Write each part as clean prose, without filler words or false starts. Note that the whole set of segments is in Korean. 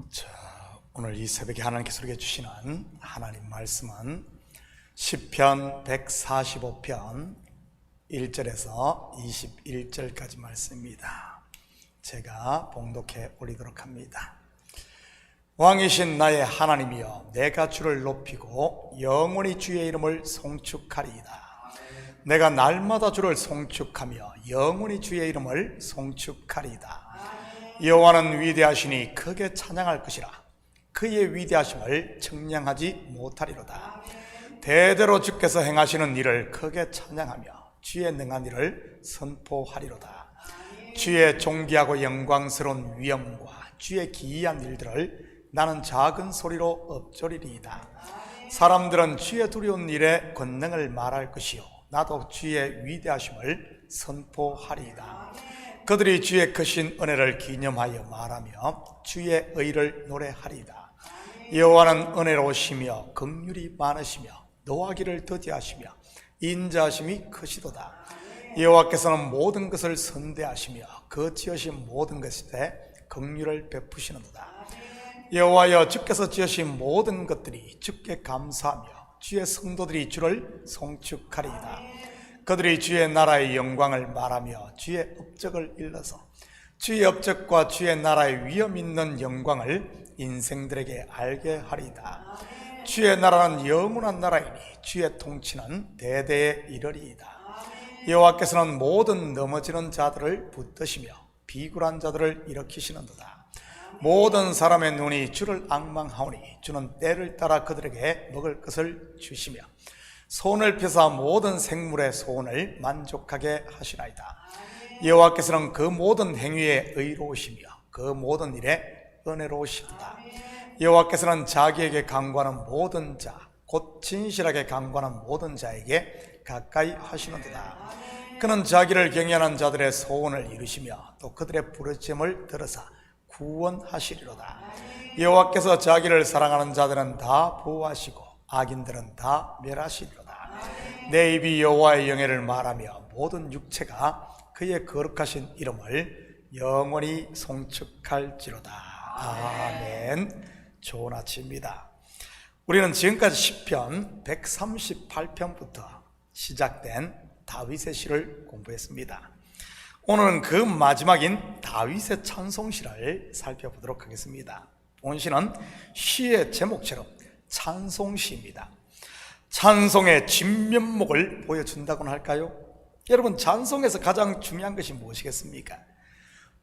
자, 오늘 이 새벽에 하나님께서 우리에게 주시는 하나님 말씀은 시편 145편 1절에서 21절까지 말씀입니다. 제가 봉독해 올리도록 합니다. 왕이신 나의 하나님이여, 내가 주를 높이고 영원히 주의 이름을 송축하리이다. 내가 날마다 주를 송축하며 영원히 주의 이름을 송축하리이다. 여호와는 위대하시니 크게 찬양할 것이라. 그의 위대하심을 청량하지 못하리로다. 대대로 주께서 행하시는 일을 크게 찬양하며 주의 능한 일을 선포하리로다. 주의 존귀하고 영광스러운 위엄과 주의 기이한 일들을 나는 작은 소리로 읊조리리이다. 사람들은 주의 두려운 일의 권능을 말할 것이요, 나도 주의 위대하심을 선포하리이다. 그들이 주의 크신 은혜를 기념하여 말하며 주의 의를 노래하리이다. 여호와는 은혜로우시며 긍휼이 많으시며 노하기를 더디하시며 인자하심이 크시도다. 여호와께서는 모든 것을 선대하시며 그 지으신 모든 것에 긍휼을 베푸시는도다. 여호와여, 주께서 지으신 모든 것들이 주께 감사하며 주의 성도들이 주를 송축하리이다. 그들이 주의 나라의 영광을 말하며 주의 업적을 일러서 주의 업적과 주의 나라의 위엄 있는 영광을 인생들에게 알게 하리이다. 주의 나라는 영원한 나라이니 주의 통치는 대대에 이르리이다. 여호와께서는 모든 넘어지는 자들을 붙드시며 비굴한 자들을 일으키시는도다. 모든 사람의 눈이 주를 앙망하오니 주는 때를 따라 그들에게 먹을 것을 주시며 손을 펴사 모든 생물의 소원을 만족하게 하시나이다. 여호와께서는 그 모든 행위에 의로우시며 그 모든 일에 은혜로우시도다. 여호와께서는 자기에게 간구하는 모든 자, 곧 진실하게 간구하는 모든 자에게 가까이 하시는도다. 그는 자기를 경외하는 자들의 소원을 이루시며 또 그들의 부르짖음을 들으사 구원하시리로다. 여호와께서 자기를 사랑하는 자들은 다 보호하시고 악인들은 다 멸하시리로다. 내 입이 여호와의 영예를 말하며 모든 육체가 그의 거룩하신 이름을 영원히 송축할지로다. 아멘. 좋은 아침입니다. 우리는 지금까지 시편 138편부터 시작된 다윗의 시를 공부했습니다. 오늘은 그 마지막인 다윗의 찬송시를 살펴보도록 하겠습니다. 오늘 시는 시의 제목처럼 찬송시입니다. 찬송의 진면목을 보여준다고는 할까요? 여러분, 찬송에서 가장 중요한 것이 무엇이겠습니까?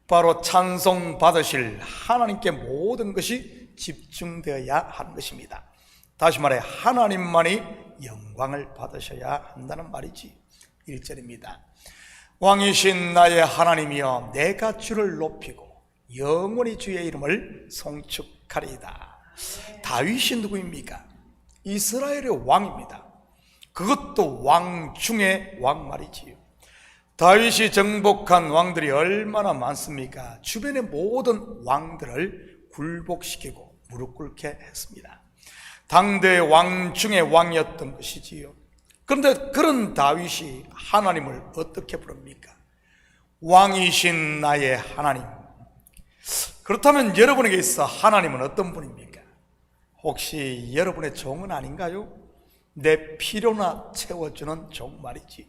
바로 찬송 받으실 하나님께 모든 것이 집중되어야 하는 것입니다. 다시 말해 하나님만이 영광을 받으셔야 한다는 말이지. 1절입니다. 왕이신 나의 하나님이여, 내가 주를 높이고 영원히 주의 이름을 송축하리이다. 다윗이 누구입니까? 이스라엘의 왕입니다. 그것도 왕 중에 왕 말이지요. 다윗이 정복한 왕들이 얼마나 많습니까? 주변의 모든 왕들을 굴복시키고 무릎 꿇게 했습니다. 당대의 왕 중에 왕이었던 것이지요. 그런데 그런 다윗이 하나님을 어떻게 부릅니까? 왕이신 나의 하나님. 그렇다면 여러분에게 있어 하나님은 어떤 분입니까? 혹시 여러분의 종은 아닌가요? 내 필요나 채워주는 종 말이지.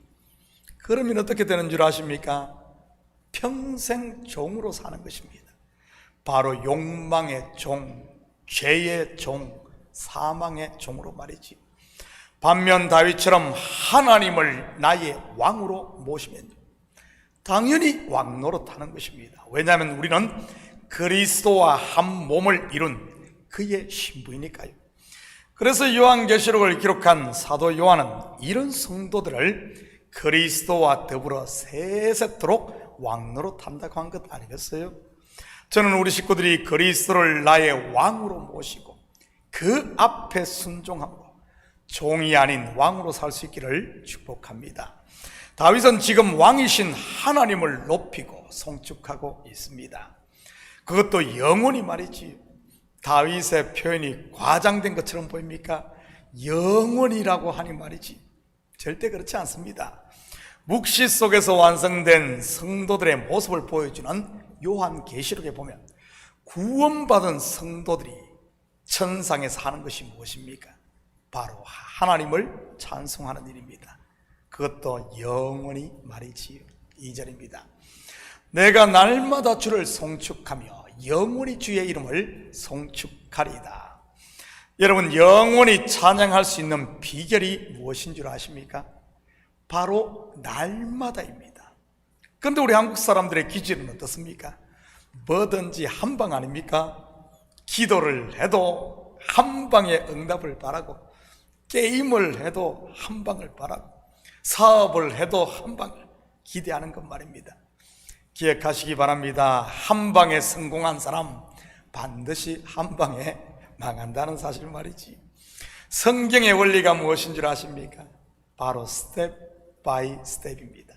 그러면 어떻게 되는 줄 아십니까? 평생 종으로 사는 것입니다. 바로 욕망의 종, 죄의 종, 사망의 종으로 말이지. 반면 다윗처럼 하나님을 나의 왕으로 모시면 당연히 왕 노릇하는 것입니다. 왜냐하면 우리는 그리스도와 한 몸을 이룬 그의 신부이니까요. 그래서 요한계시록을 기록한 사도 요한은 이런 성도들을 그리스도와 더불어 세세토록 왕노릇한다고 한 것 아니겠어요? 저는 우리 식구들이 그리스도를 나의 왕으로 모시고 그 앞에 순종하고 종이 아닌 왕으로 살 수 있기를 축복합니다. 다윗은 지금 왕이신 하나님을 높이고 송축하고 있습니다. 그것도 영원히 말이지. 다윗의 표현이 과장된 것처럼 보입니까? 영원이라고 하니 말이지. 절대 그렇지 않습니다. 묵시 속에서 완성된 성도들의 모습을 보여주는 요한계시록에 보면 구원받은 성도들이 천상에서 하는 것이 무엇입니까? 바로 하나님을 찬송하는 일입니다. 그것도 영원히 말이지요. 2절입니다. 내가 날마다 주를 송축하며 영원히 주의 이름을 송축하리이다. 여러분, 영원히 찬양할 수 있는 비결이 무엇인 줄 아십니까? 바로 날마다입니다. 그런데 우리 한국 사람들의 기질은 어떻습니까? 뭐든지 한 방 아닙니까? 기도를 해도 한 방에 응답을 바라고, 게임을 해도 한 방을 바라고, 사업을 해도 한 방을 기대하는 것 말입니다. 기억하시기 바랍니다. 한 방에 성공한 사람 반드시 한 방에 망한다는 사실 말이지. 성경의 원리가 무엇인 줄 아십니까? 바로 스텝 바이 스텝입니다.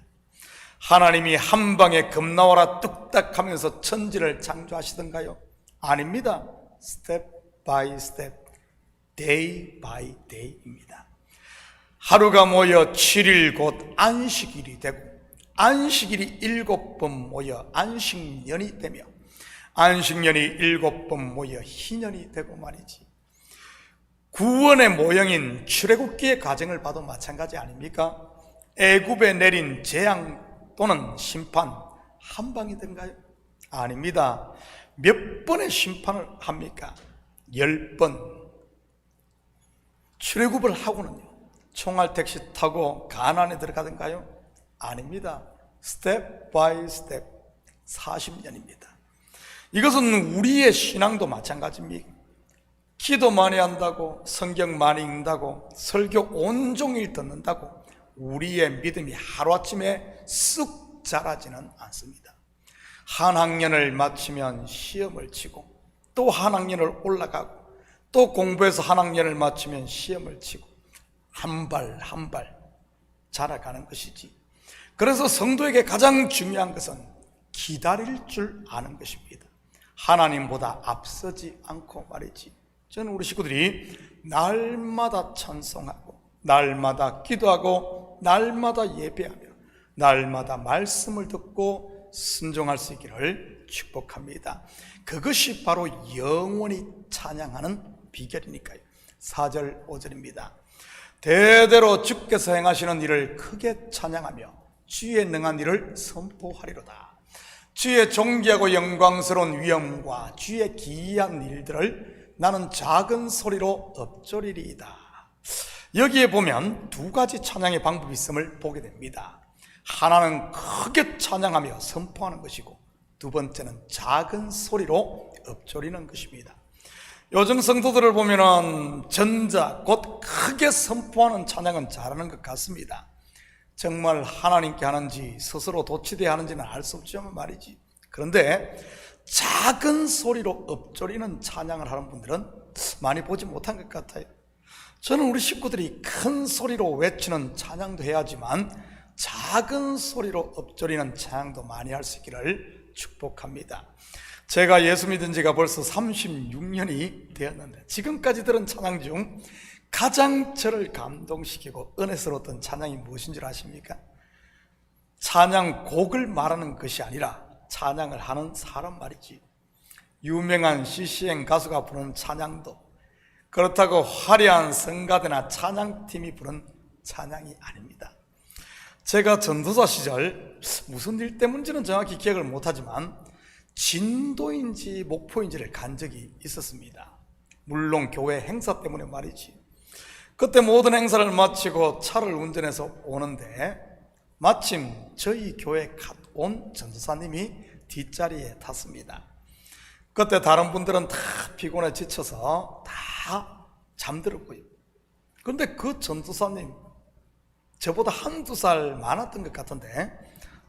하나님이 한 방에 겁나와라 뚝딱 하면서 천지를 창조하시던가요? 아닙니다. 스텝 바이 스텝, 데이 바이 데이입니다. 하루가 모여 7일 곧 안식일이 되고, 안식일이 7번 모여 안식년이 되며, 안식년이 7번 모여 희년이 되고 말이지. 구원의 모형인 출애굽기의 과정을 봐도 마찬가지 아닙니까? 애굽에 내린 재앙 또는 심판 한 방이던가요? 아닙니다. 몇 번의 심판을 합니까? 10번. 출애굽을 하고는요, 총알 택시 타고 가나안에 들어가던가요? 아닙니다. 스텝 바이 스텝 40년입니다. 이것은 우리의 신앙도 마찬가지입니다. 기도 많이 한다고, 성경 많이 읽는다고, 설교 온종일 듣는다고 우리의 믿음이 하루아침에 쑥 자라지는 않습니다. 한 학년을 마치면 시험을 치고, 또 한 학년을 올라가고, 또 공부해서 한 학년을 마치면 시험을 치고, 한 발 한 발 자라가는 것이지. 그래서 성도에게 가장 중요한 것은 기다릴 줄 아는 것입니다. 하나님보다 앞서지 않고 말이지. 저는 우리 식구들이 날마다 찬송하고, 날마다 기도하고, 날마다 예배하며, 날마다 말씀을 듣고 순종할 수 있기를 축복합니다. 그것이 바로 영원히 찬양하는 비결이니까요. 4절 5절입니다. 대대로 주께서 행하시는 일을 크게 찬양하며 주의 능한 일을 선포하리로다. 주의 존귀하고 영광스러운 위엄과 주의 기이한 일들을 나는 작은 소리로 읊조리리이다. 여기에 보면 두 가지 찬양의 방법이 있음을 보게 됩니다. 하나는 크게 찬양하며 선포하는 것이고, 두 번째는 작은 소리로 읊조리는 것입니다. 요즘 성도들을 보면은 전자, 곧 크게 선포하는 찬양은 잘하는 것 같습니다. 정말 하나님께 하는지 스스로 도취되어 하는지는 알 수 없지만 말이지. 그런데 작은 소리로 읊조리는 찬양을 하는 분들은 많이 보지 못한 것 같아요. 저는 우리 식구들이 큰 소리로 외치는 찬양도 해야지만 작은 소리로 읊조리는 찬양도 많이 할 수 있기를 축복합니다. 제가 예수 믿은 지가 벌써 36년이 되었는데, 지금까지 들은 찬양 중 가장 저를 감동시키고 은혜스러웠던 찬양이 무엇인 줄 아십니까? 찬양 곡을 말하는 것이 아니라 찬양을 하는 사람 말이지. 유명한 CCM 가수가 부르는 찬양도, 그렇다고 화려한 성가대나 찬양팀이 부른 찬양이 아닙니다. 제가 전도사 시절 무슨 일 때문인지는 정확히 기억을 못하지만 진도인지 목포인지를 간 적이 있었습니다. 물론 교회 행사 때문에 말이지. 그때 모든 행사를 마치고 차를 운전해서 오는데 마침 저희 교회 갓 온 전도사님이 뒷자리에 탔습니다. 그때 다른 분들은 다 피곤해 지쳐서 다 잠들었고요. 그런데 그 전도사님 저보다 한두 살 많았던 것 같은데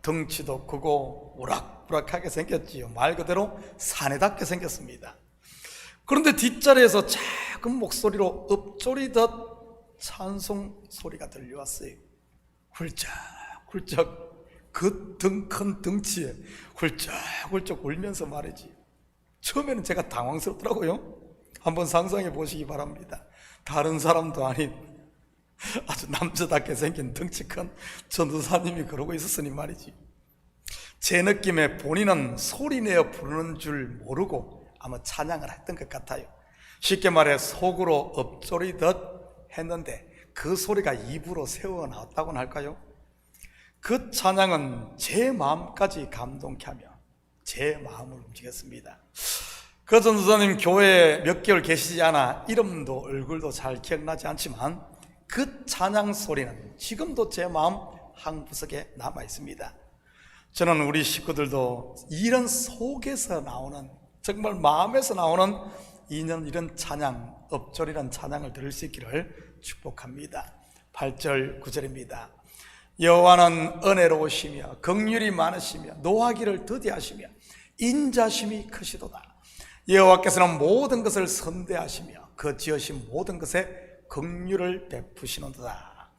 덩치도 크고 우락부락하게 생겼지요. 말 그대로 사내답게 생겼습니다. 그런데 뒷자리에서 작은 목소리로 읊조리듯 찬송 소리가 들려왔어요. 훌쩍훌쩍 그 큰 덩치에 훌쩍훌쩍 울면서 말이지. 처음에는 제가 당황스럽더라고요. 한번 상상해 보시기 바랍니다. 다른 사람도 아닌 아주 남자답게 생긴 덩치 큰 전도사님이 그러고 있었으니 말이지. 제 느낌에 본인은 소리내어 부르는 줄 모르고 아마 찬양을 했던 것 같아요. 쉽게 말해 속으로 엎조리듯 했는데 그 소리가 입으로 새어 나왔다고는 할까요? 그 찬양은 제 마음까지 감동케 하며 제 마음을 움직였습니다. 그 전도사님 교회에 몇 개월 계시지 않아 이름도 얼굴도 잘 기억나지 않지만 그 찬양 소리는 지금도 제 마음 한구석에 남아 있습니다. 저는 우리 식구들도 이런 속에서 나오는, 정말 마음에서 나오는 이런 찬양, 엎조리는 찬양을 들을 수 있기를 축복합니다. 8절 9절입니다. 여호와는 은혜로우시며 긍휼이 많으시며 노하기를 더디하시며 인자심이 크시도다. 여호와께서는 모든 것을 선대하시며 그 지으신 모든 것에 긍휼을 베푸시는도다.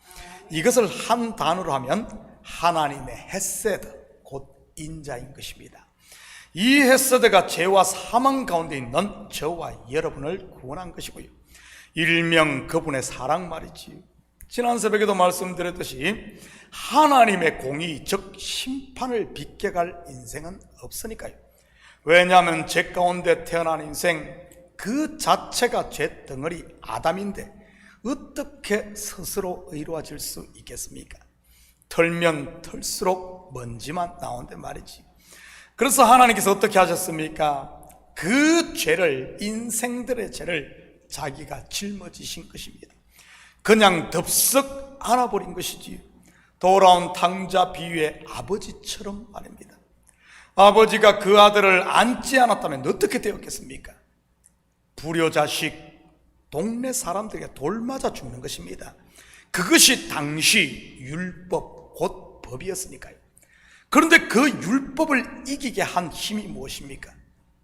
이것을 한 단어로 하면 하나님의 헤세드, 곧 인자인 것입니다. 이 헤세드가 죄와 사망 가운데 있는 저와 여러분을 구원한 것이고요, 일명 그분의 사랑 말이지요. 지난 새벽에도 말씀드렸듯이 하나님의 공의, 즉 심판을 빗겨갈 인생은 없으니까요. 왜냐하면 죄 가운데 태어난 인생 그 자체가 죄 덩어리 아담인데 어떻게 스스로 의로워질 수 있겠습니까? 털면 털수록 먼지만 나온단 말이지. 그래서 하나님께서 어떻게 하셨습니까? 그 죄를, 인생들의 죄를 자기가 짊어지신 것입니다. 그냥 덥석 안아버린 것이지. 돌아온 탕자 비유의 아버지처럼 말입니다. 아버지가 그 아들을 안지 않았다면 어떻게 되었겠습니까? 불효자식, 동네 사람들에게 돌 맞아 죽는 것입니다. 그것이 당시 율법, 곧 법이었으니까요. 그런데 그 율법을 이기게 한 힘이 무엇입니까?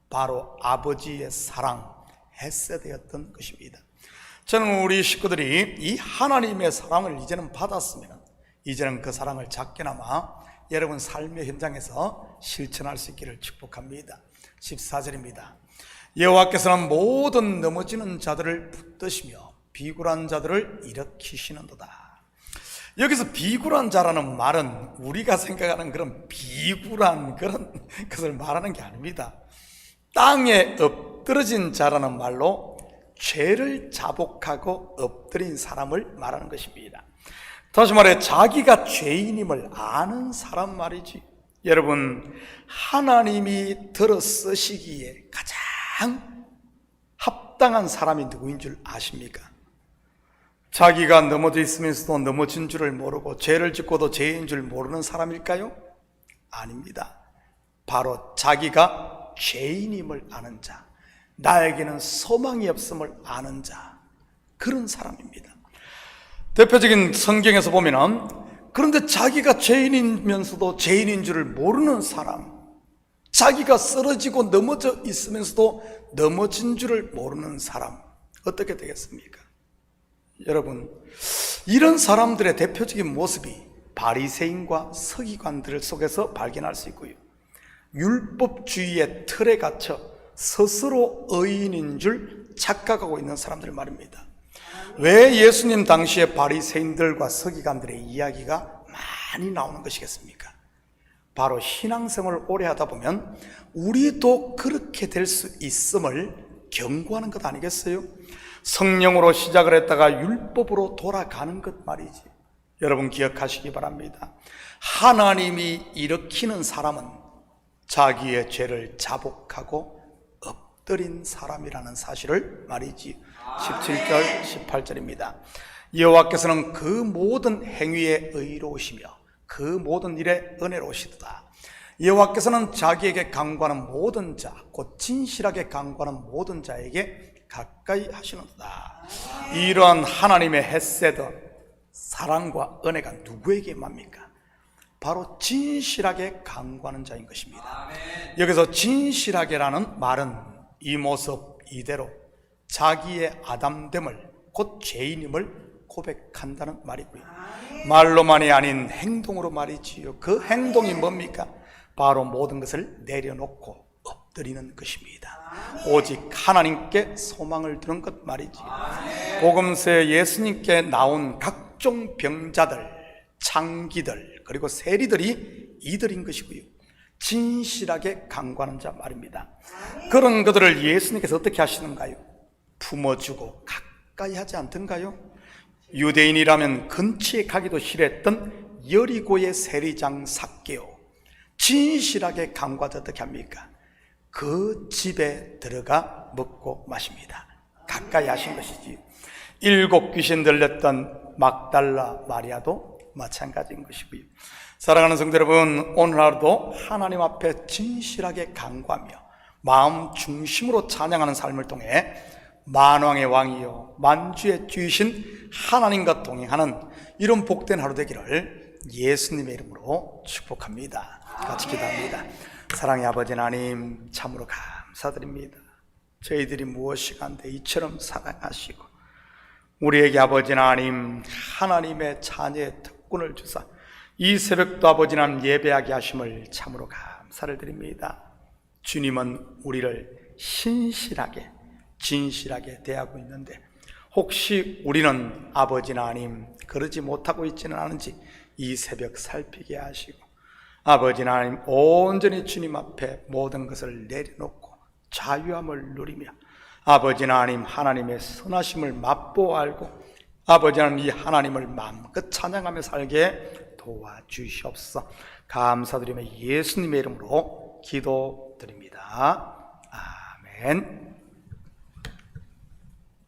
바로 아버지의 사랑, 헤세드였던 것입니다. 저는 우리 식구들이 이 하나님의 사랑을 이제는 받았으면 이제는 그 사랑을 작게나마 여러분 삶의 현장에서 실천할 수 있기를 축복합니다. 14절입니다. 여호와께서는 모든 넘어지는 자들을 붙드시며 비굴한 자들을 일으키시는도다. 여기서 비굴한 자라는 말은 우리가 생각하는 그런 비굴한 그런 것을 말하는 게 아닙니다. 땅에 엎드러진 자라는 말로 죄를 자복하고 엎드린 사람을 말하는 것입니다. 다시 말해 자기가 죄인임을 아는 사람 말이지. 여러분, 하나님이 들어 쓰시기에 가장 합당한 사람이 누구인 줄 아십니까? 자기가 넘어져 있으면서도 넘어진 줄을 모르고 죄를 짓고도 죄인 줄 모르는 사람일까요? 아닙니다. 바로 자기가 죄인임을 아는 자, 나에게는 소망이 없음을 아는 자, 그런 사람입니다. 대표적인 성경에서 보면, 그런데 자기가 죄인이면서도 죄인인 줄을 모르는 사람, 자기가 쓰러지고 넘어져 있으면서도 넘어진 줄을 모르는 사람, 어떻게 되겠습니까? 여러분, 이런 사람들의 대표적인 모습이 바리새인과 서기관들 속에서 발견할 수 있고요, 율법주의의 틀에 갇혀 스스로 의인인 줄 착각하고 있는 사람들 말입니다. 왜 예수님 당시에 바리새인들과 서기관들의 이야기가 많이 나오는 것이겠습니까? 바로 신앙생활을 오래 하다 보면 우리도 그렇게 될 수 있음을 경고하는 것 아니겠어요? 성령으로 시작을 했다가 율법으로 돌아가는 것 말이지. 여러분 기억하시기 바랍니다. 하나님이 일으키는 사람은 자기의 죄를 자복하고 엎드린 사람이라는 사실을 말이지. 17절 18절입니다. 여호와께서는 그 모든 행위에 의로우시며 그 모든 일에 은혜로우시도다. 여호와께서는 자기에게 간구하는 모든 자, 곧 진실하게 간구하는 모든 자에게 가까이 하시는도다. 이러한 하나님의 헤세드, 사랑과 은혜가 누구에게 임합니까? 바로 진실하게 간구하는 자인 것입니다. 여기서 진실하게라는 말은 이 모습 이대로 자기의 아담됨을, 곧 죄인임을 고백한다는 말이고요, 말로만이 아닌 행동으로 말이지요. 그 행동이 뭡니까? 바로 모든 것을 내려놓고 엎드리는 것입니다. 오직 하나님께 소망을 두는 것 말이지요. 복음서에 예수님께 나온 각종 병자들, 창기들, 그리고 세리들이 이들인 것이고요, 진실하게 간구하는 자 말입니다. 그런 그들을 예수님께서 어떻게 하시는가요? 품어주고 가까이 하지 않던가요? 유대인이라면 근처에 가기도 싫어했던 여리고의 세리장 삭개오, 진실하게 간구하지 어떻게 합니까? 그 집에 들어가 먹고 마십니다. 가까이 하신 것이지. 7 귀신 들렸던 막달라 마리아도 마찬가지인 것이고요. 사랑하는 성도 여러분, 오늘 하루도 하나님 앞에 진실하게 간구하며 마음 중심으로 찬양하는 삶을 통해 만왕의 왕이요 만주의 주이신 하나님과 동행하는 이런 복된 하루 되기를 예수님의 이름으로 축복합니다. 같이 기도합니다. 사랑의 아버지 하나님, 참으로 감사드립니다. 저희들이 무엇이 간데 이처럼 사랑하시고 우리에게 아버지 하나님, 하나님의 자녀의 특권을 주사 이 새벽도 아버지 하나님 예배하게 하심을 참으로 감사를 드립니다. 주님은 우리를 신실하게 진실하게 대하고 있는데 혹시 우리는 아버지 하나님 그러지 못하고 있지는 않은지 이 새벽 살피게 하시고 아버지 하나님 온전히 주님 앞에 모든 것을 내려놓고 자유함을 누리며 아버지 하나님 하나님의 선하심을 맛보아 알고 아버지 하나님 이 하나님을 마음껏 찬양하며 살게 도와주시옵소서. 감사드리며 예수님의 이름으로 기도드립니다. 아멘.